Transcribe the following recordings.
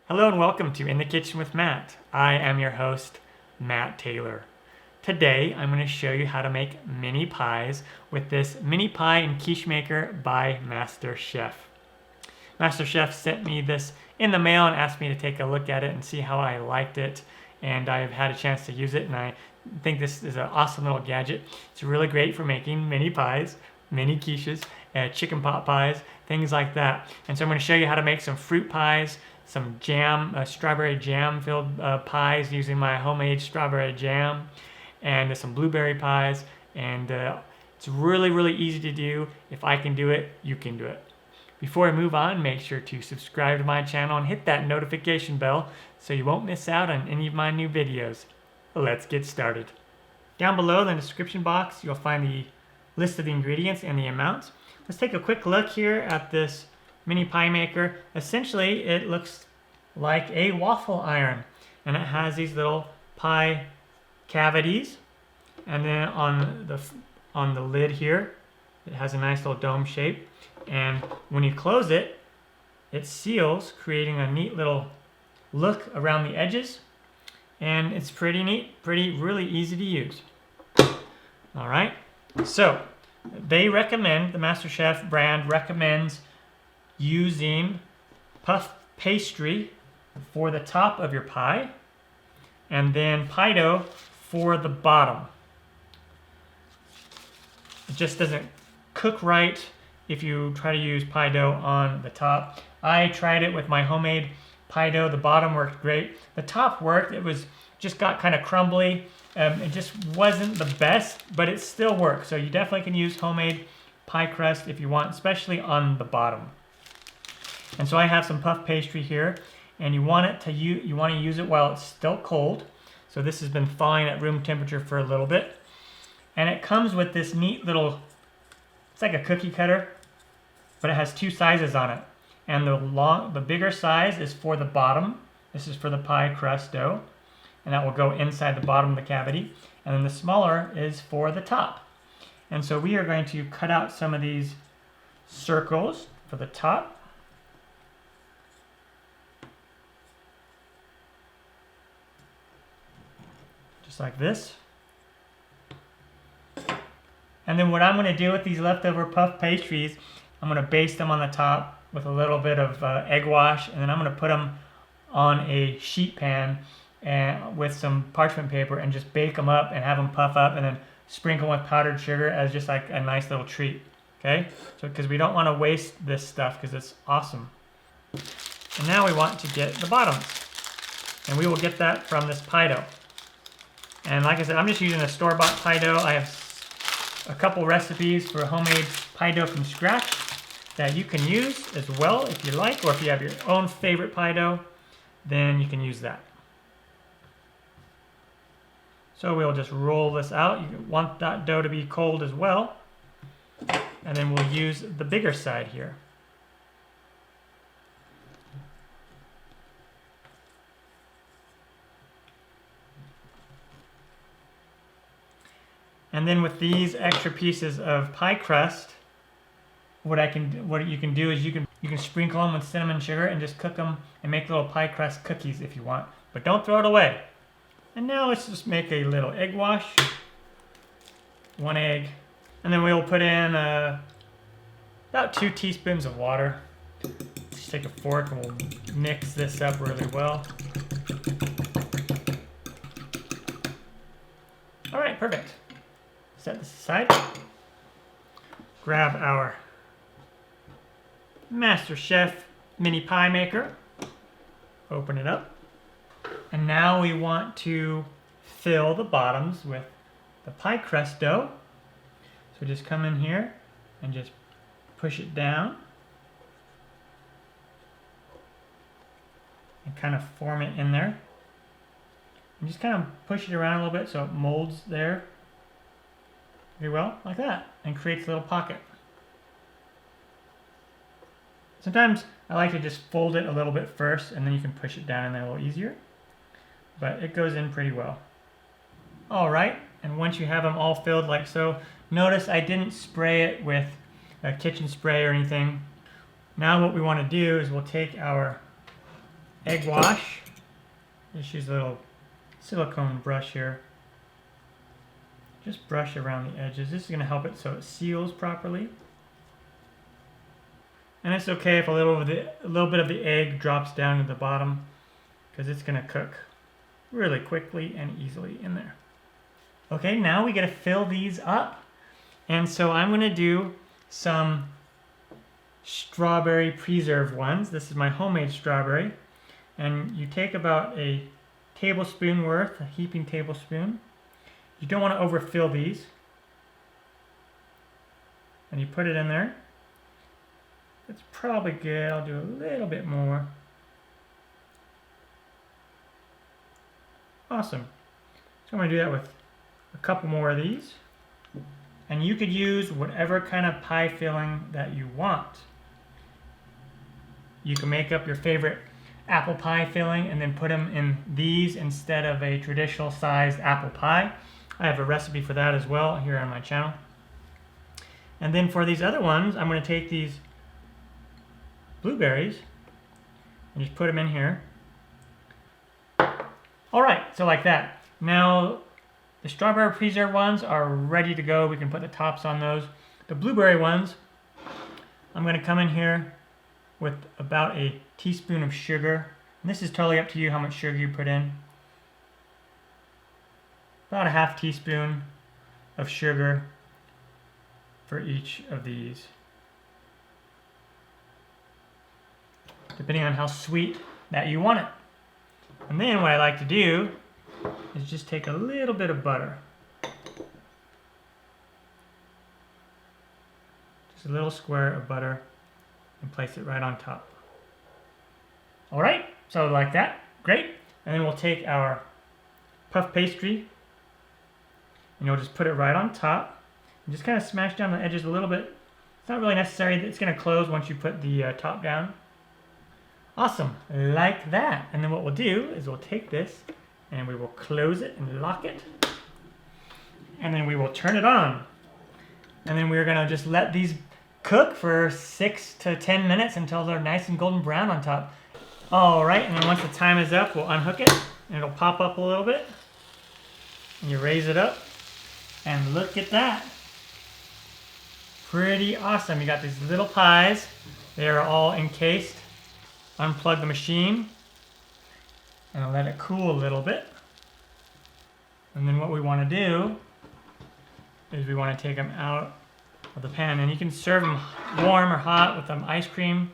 Hello and welcome to In the Kitchen with Matt. I am your host, Matt Taylor. Today I'm going to show you how to make mini pies with this mini pie and quiche maker by MasterChef. MasterChef sent me this in the mail and asked me to take a look at it and see how I liked it, and I've had a chance to use it, and I think this is an awesome little gadget. It's really great for making mini pies, mini quiches, chicken pot pies, things like that. And so I'm going to show you how to make some fruit pies, some jam, strawberry jam filled pies using my homemade strawberry jam, and some blueberry pies. And it's really easy to do. If I can do it, you can do it. Before I move on, make sure to subscribe to my channel and hit that notification bell so you won't miss out on any of my new videos. Let's get started. Down below in the description box, you'll find the list of the ingredients and the amounts. Let's take a quick look here at this mini pie maker. Essentially, it looks like a waffle iron, and it has these little pie cavities, and then on the lid here, it has a nice little dome shape, and when you close it, it seals, creating a neat little look around the edges, and it's pretty neat, really easy to use. All right, so they recommend, the MasterChef brand recommends using puff pastry for the top of your pie, and then pie dough for the bottom. It just doesn't cook right if you try to use pie dough on the top. I tried it with my homemade pie dough. The bottom worked great. The top worked. It was just got kind of crumbly. It just wasn't the best, but it still works. So you definitely can use homemade pie crust if you want, especially on the bottom. And so I have some puff pastry here, and you want to use it while it's still cold. So this has been thawing at room temperature for a little bit. And it comes with this neat little, it's like a cookie cutter, but it has two sizes on it. And the bigger size is for the bottom. This is for the pie crust dough, and that will go inside the bottom of the cavity. And then the smaller is for the top. And so we are going to cut out some of these circles for the top. Just like this. And then what I'm going to do with these leftover puff pastries, I'm going to baste them on the top with a little bit of egg wash, and then I'm going to put them on a sheet pan and with some parchment paper and just bake them up and have them puff up, and then sprinkle with powdered sugar as just like a nice little treat. Okay, so because we don't want to waste this stuff because it's awesome. And now we want to get the bottoms, and we will get that from this pie dough. And like I said, I'm just using a store-bought pie dough. I have a couple recipes for homemade pie dough from scratch that you can use as well if you like, or if you have your own favorite pie dough, then you can use that. So we'll just roll this out. You want that dough to be cold as well. And then we'll use the bigger side here. And then with these extra pieces of pie crust, what you can do is you can sprinkle them with cinnamon sugar and just cook them and make little pie crust cookies if you want. But don't throw it away. And now let's just make a little egg wash. 1 egg. And then we'll put in about 2 teaspoons of water. Just take a fork and we'll mix this up really well. All right, perfect. Set this aside. Grab our MasterChef mini pie maker. Open it up. And now we want to fill the bottoms with the pie crust dough. So just come in here and just push it down. And kind of form it in there. And just kind of push it around a little bit so it molds there. Very well, like that, and creates a little pocket. Sometimes I like to just fold it a little bit first, and then you can push it down in there a little easier. But it goes in pretty well. All right, and once you have them all filled like so, notice I didn't spray it with a kitchen spray or anything. Now what we want to do is we'll take our egg wash. Just use a little silicone brush here. Just brush around the edges. This is going to help it so it seals properly. And it's okay if a little bit of the egg drops down to the bottom, because it's going to cook really quickly and easily in there. Okay, now we got to fill these up. And so I'm going to do some strawberry preserve ones. This is my homemade strawberry. And you take about a tablespoon worth, a heaping tablespoon. You don't want to overfill these. And you put it in there. It's probably good. I'll do a little bit more. Awesome. So I'm going to do that with a couple more of these. And you could use whatever kind of pie filling that you want. You can make up your favorite apple pie filling and then put them in these instead of a traditional sized apple pie. I have a recipe for that as well here on my channel. And then for these other ones, I'm going to take these blueberries and just put them in here. All right, so like that. Now the strawberry preserve ones are ready to go. We can put the tops on those. The blueberry ones, I'm going to come in here with about a teaspoon of sugar. And this is totally up to you how much sugar you put in. About a half teaspoon of sugar for each of these, depending on how sweet that you want it. And then what I like to do is just take a little bit of butter. Just a little square of butter and place it right on top. All right, so like that, great. And then we'll take our puff pastry and you'll just put it right on top and just kind of smash down the edges a little bit. It's not really necessary. It's going to close once you put the top down. Awesome, like that. And then what we'll do is we'll take this and we will close it and lock it. And then we will turn it on. And then we're gonna just let these cook for 6 to 10 minutes until they're nice and golden brown on top. All right, and then once the time is up, we'll unhook it and it'll pop up a little bit. And you raise it up and look at that. Pretty awesome. You got these little pies. They are all encased. Unplug the machine and I'll let it cool a little bit. And then what we want to do is we want to take them out of the pan, and you can serve them warm or hot with some ice cream,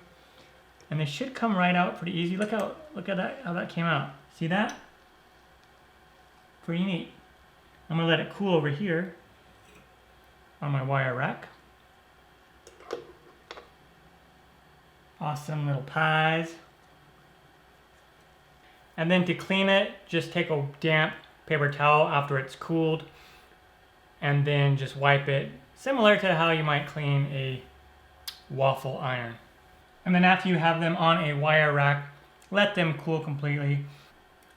and they should come right out pretty easy. Look at that, how that came out. See that? Pretty neat. I'm gonna let it cool over here on my wire rack. Awesome little pies. And then to clean it, just take a damp paper towel after it's cooled and then just wipe it, similar to how you might clean a waffle iron. And then after you have them on a wire rack, let them cool completely.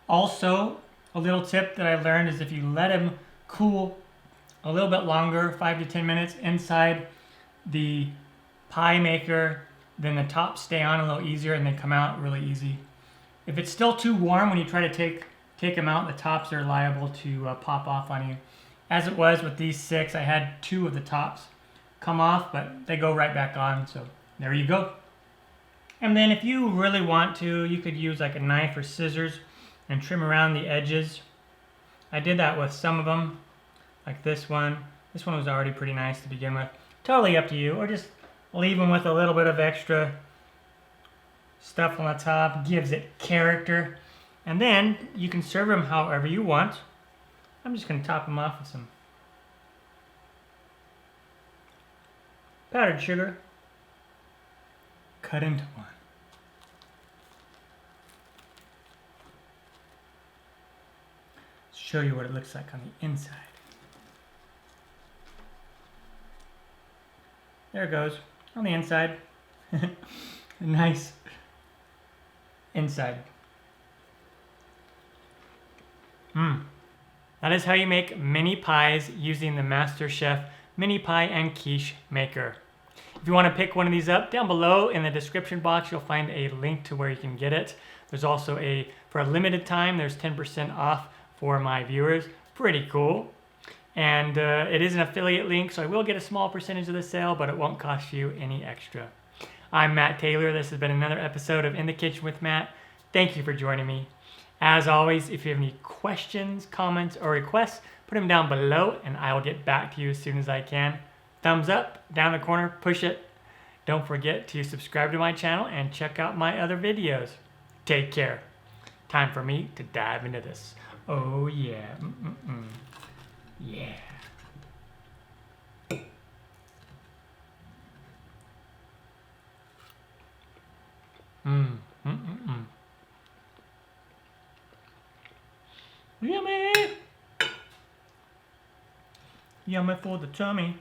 Also, a little tip that I learned is if you let them cool a little bit longer, 5 to 10 minutes inside the pie maker, then the tops stay on a little easier and they come out really easy. If it's still too warm when you try to take them out, the tops are liable to pop off on you. As it was with these 6, I had 2 of the tops come off, but they go right back on, so there you go. And then if you really want to, you could use like a knife or scissors and trim around the edges. I did that with some of them, like this one. This one was already pretty nice to begin with. Totally up to you, or just leave them with a little bit of extra stuff on the top, gives it character. And then you can serve them however you want. I'm just going to top them off with some powdered sugar, cut into one. Show you what it looks like on the inside. There it goes, on the inside. Nice inside. That is how you make mini pies using the MasterChef mini pie and quiche maker. If you want to pick one of these up, down below in the description box you'll find a link to where you can get it. There's also for a limited time, there's 10% off for my viewers. Pretty cool. And it is an affiliate link, so I will get a small percentage of the sale, but it won't cost you any extra. I'm Matt Taylor. This has been another episode of In the Kitchen with Matt. Thank you for joining me. As always, if you have any questions, comments, or requests, put them down below and I will get back to you as soon as I can. Thumbs up, down the corner, push it. Don't forget to subscribe to my channel and check out my other videos. Take care. Time for me to dive into this. Oh yeah. Yeah. Yummy! Yummy for the tummy.